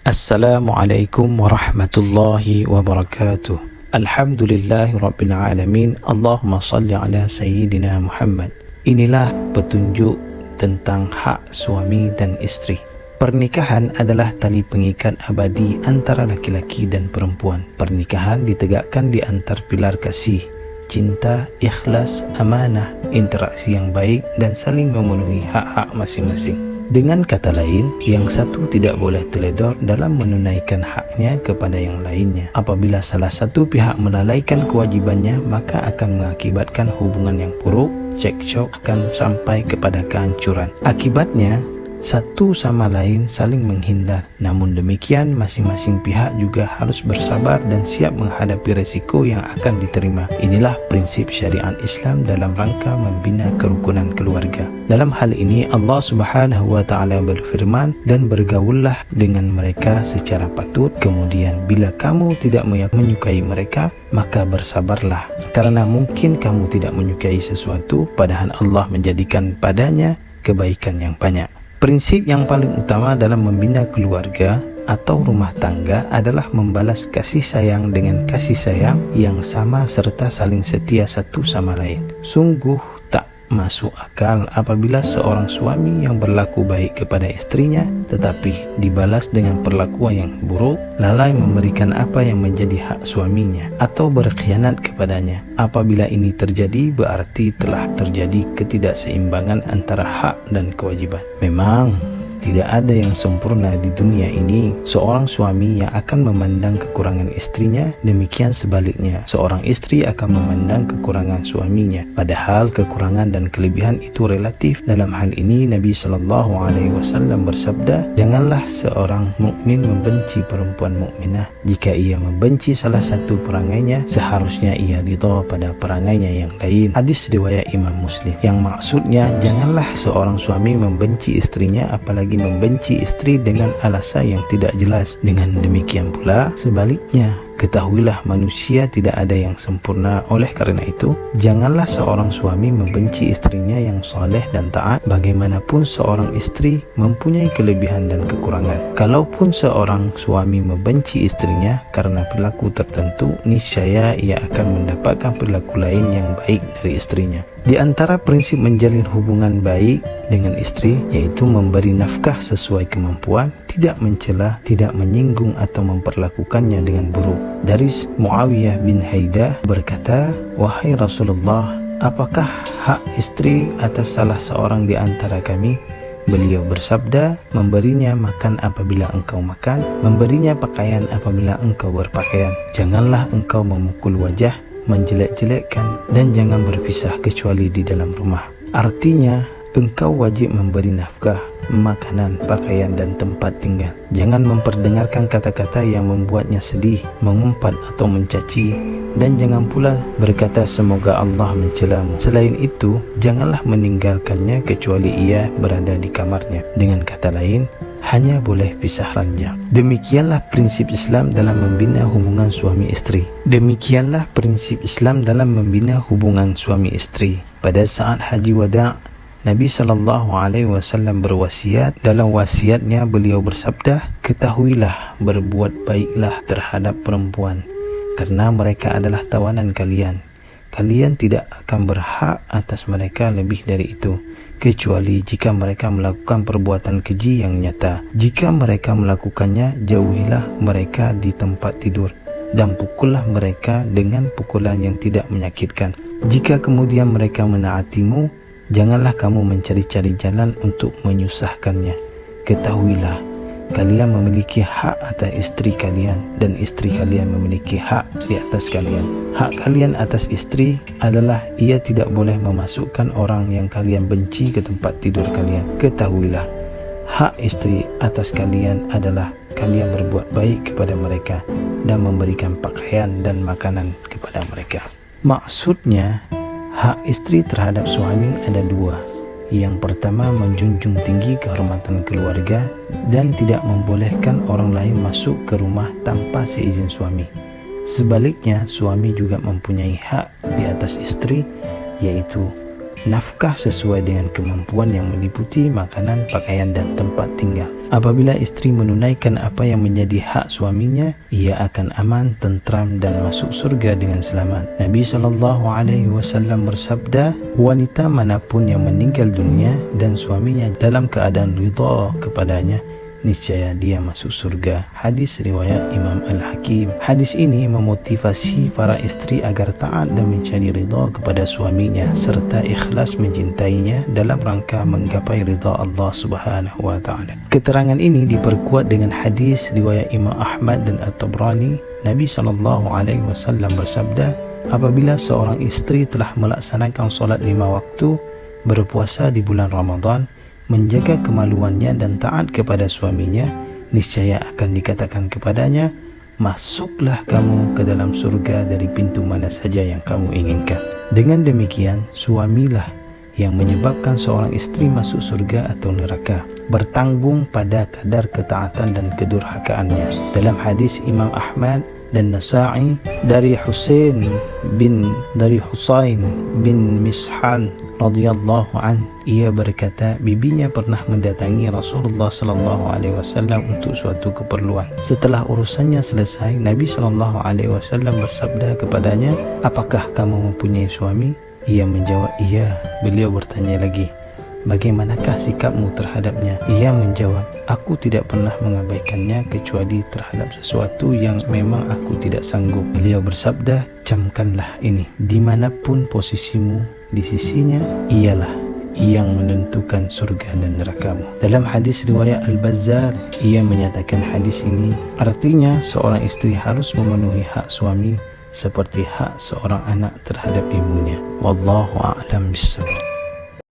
Assalamualaikum warahmatullahi wabarakatuh. Alhamdulillahi rabbil alamin. Allahumma salli ala sayyidina Muhammad. Inilah petunjuk tentang hak suami dan istri. Pernikahan adalah tali pengikat abadi antara laki-laki dan perempuan. Pernikahan ditegakkan di antar pilar kasih, cinta, ikhlas, amanah, interaksi yang baik, dan saling memenuhi hak-hak masing-masing. Dengan kata lain, yang satu tidak boleh teledor dalam menunaikan haknya kepada yang lainnya. Apabila salah satu pihak melalaikan kewajibannya, maka akan mengakibatkan hubungan yang buruk, cekcok akan sampai kepada kehancuran. Akibatnya, satu sama lain saling menghindar. Namun demikian, masing-masing pihak juga harus bersabar dan siap menghadapi resiko yang akan diterima. Inilah prinsip syariat Islam dalam rangka membina kerukunan keluarga. Dalam hal ini, Allah Subhanahu wa Ta'ala berfirman, "Dan bergaullah dengan mereka secara patut. Kemudian bila kamu tidak menyukai mereka, maka bersabarlah. Karena mungkin kamu tidak menyukai sesuatu, padahal Allah menjadikan padanya kebaikan yang banyak." Prinsip yang paling utama dalam membina keluarga atau rumah tangga adalah membalas kasih sayang dengan kasih sayang yang sama serta saling setia satu sama lain. Sungguh tak masuk akal apabila seorang suami yang berlaku baik kepada istrinya tetapi dibalas dengan perlakuan yang buruk, lalai memberikan apa yang menjadi hak suaminya, atau berkhianat kepadanya. Apabila ini terjadi, berarti telah terjadi ketidakseimbangan antara hak dan kewajiban. Memang tidak ada yang sempurna di dunia ini. Seorang suami yang akan memandang kekurangan istrinya, demikian sebaliknya seorang istri akan memandang kekurangan suaminya. Padahal kekurangan dan kelebihan itu relatif. Dalam hal ini Nabi SAW bersabda, "Janganlah seorang mukmin membenci perempuan mukminah. Jika ia membenci salah satu perangainya, seharusnya ia ridha pada perangainya yang lain." Hadis riwayat Imam Muslim. Yang maksudnya, janganlah seorang suami membenci istrinya, apalagi membenci istri dengan alasan yang tidak jelas. Dengan demikian pula sebaliknya, ketahuilah manusia tidak ada yang sempurna. Oleh karena itu, janganlah seorang suami membenci istrinya yang soleh dan taat. Bagaimanapun seorang istri mempunyai kelebihan dan kekurangan. Kalaupun seorang suami membenci istrinya karena perilaku tertentu, niscaya ia akan mendapatkan perilaku lain yang baik dari istrinya. Di antara prinsip menjalin hubungan baik dengan istri, yaitu memberi nafkah sesuai kemampuan, tidak mencela, tidak menyinggung atau memperlakukannya dengan buruk. Dari Muawiyah bin Haidah berkata, "Wahai Rasulullah, apakah hak istri atas salah seorang di antara kami?" Beliau bersabda, "Memberinya makan apabila engkau makan, memberinya pakaian apabila engkau berpakaian. Janganlah engkau memukul wajah, menjelek-jelekkan, dan jangan berpisah kecuali di dalam rumah." Artinya, engkau wajib memberi nafkah, makanan, pakaian, dan tempat tinggal. Jangan memperdengarkan kata-kata yang membuatnya sedih, mengumpat atau mencaci, dan jangan pula berkata semoga Allah mencelamu. Selain itu, janganlah meninggalkannya kecuali ia berada di kamarnya. Dengan kata lain, hanya boleh pisah ranjang. Demikianlah prinsip Islam dalam membina hubungan suami istri. Demikianlah prinsip Islam dalam membina hubungan suami istri. Pada saat Haji Wada', Nabi SAW berwasiat. Dalam wasiatnya beliau bersabda, "Ketahuilah, berbuat baiklah terhadap perempuan, karena mereka adalah tawanan kalian. Kalian tidak akan berhak atas mereka lebih dari itu, kecuali jika mereka melakukan perbuatan keji yang nyata. Jika mereka melakukannya, jauhilah mereka di tempat tidur, dan pukullah mereka dengan pukulan yang tidak menyakitkan. Jika kemudian mereka menaatimu, janganlah kamu mencari-cari jalan untuk menyusahkannya. Ketahuilah, kalian memiliki hak atas istri kalian, dan istri kalian memiliki hak di atas kalian. Hak kalian atas istri adalah ia tidak boleh memasukkan orang yang kalian benci ke tempat tidur kalian. Ketahuilah, hak istri atas kalian adalah kalian berbuat baik kepada mereka dan memberikan pakaian dan makanan kepada mereka." Maksudnya, hak istri terhadap suami ada dua. Yang pertama, menjunjung tinggi kehormatan keluarga dan tidak membolehkan orang lain masuk ke rumah tanpa seizin suami. Sebaliknya, suami juga mempunyai hak di atas istri, yaitu nafkah sesuai dengan kemampuan yang meliputi makanan, pakaian dan tempat tinggal. Apabila istri menunaikan apa yang menjadi hak suaminya, ia akan aman, tentram dan masuk surga dengan selamat. Nabi SAW bersabda, wanita manapun yang meninggal dunia dan suaminya dalam keadaan ridha kepadanya, niscaya dia masuk surga. Hadis riwayat Imam Al-Hakim. Hadis ini memotivasi para istri agar taat dan mencari ridha kepada suaminya serta ikhlas mencintainya dalam rangka menggapai ridha Allah Subhanahu wa taala. Keterangan ini diperkuat dengan hadis riwayat Imam Ahmad dan At-Tabrani. Nabi SAW bersabda, apabila seorang istri telah melaksanakan solat 5 waktu, berpuasa di bulan Ramadan, menjaga kemaluannya dan taat kepada suaminya, niscaya akan dikatakan kepadanya, masuklah kamu ke dalam surga dari pintu mana saja yang kamu inginkan. Dengan demikian, suamilah yang menyebabkan seorang istri masuk surga atau neraka, bertanggung pada kadar ketaatan dan kedurhakaannya. Dalam hadis Imam Ahmad dan Nasa'i dari Husain bin Mishan radhiyallahu an, ia berkata, bibinya pernah mendatangi Rasulullah sallallahu alaihi wasallam untuk suatu keperluan. Setelah urusannya selesai, Nabi sallallahu alaihi wasallam bersabda kepadanya, apakah kamu mempunyai suami? Ia menjawab, iya. Beliau bertanya lagi, bagaimanakah sikapmu terhadapnya? Ia menjawab, aku tidak pernah mengabaikannya kecuali terhadap sesuatu yang memang aku tidak sanggup. Beliau bersabda, camkanlah ini, dimanapun posisimu di sisinya, ialah yang menentukan surga dan nerakamu. Dalam hadis riwayat Al-Bazzar, ia menyatakan hadis ini artinya seorang istri harus memenuhi hak suami seperti hak seorang anak terhadap ibunya. Wallahu a'lam bishawab.